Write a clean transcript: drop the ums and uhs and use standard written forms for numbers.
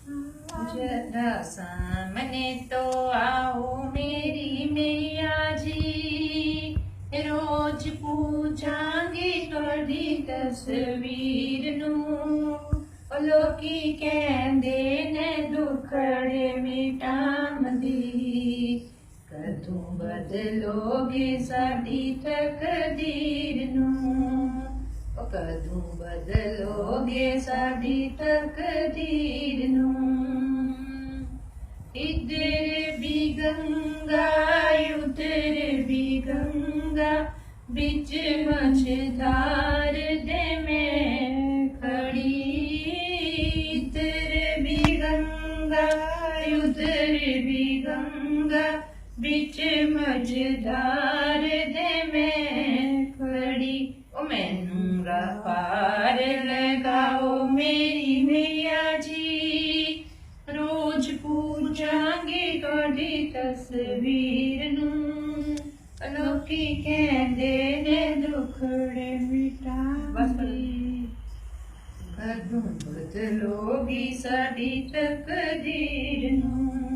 जरा सामने तो आओ मेरी मैया जी, रोज पूजांगी थोड़ी तस्वीर नू। लोकी कहंदे ने दुखड़े मिटांदी, कदों बदलोगे साडी तकदीर नू, कदों बदलोगे साडी तकदीर नू। इधर भी गंगा उधर भी गंगा, बिच मझधार दे मैं खड़ी। इधर भी गंगा उधर भी गंगा, बिच मझधार दे मैं खड़ी। ओ मैनू पार लगाओ मेरी मैया जी, रोज पूजांगी थोड़ी तस्वीर नू। लोकी कहंदे ने दुखड़े मिटांदी, कदों बदलोगी साडी तकदीर नू।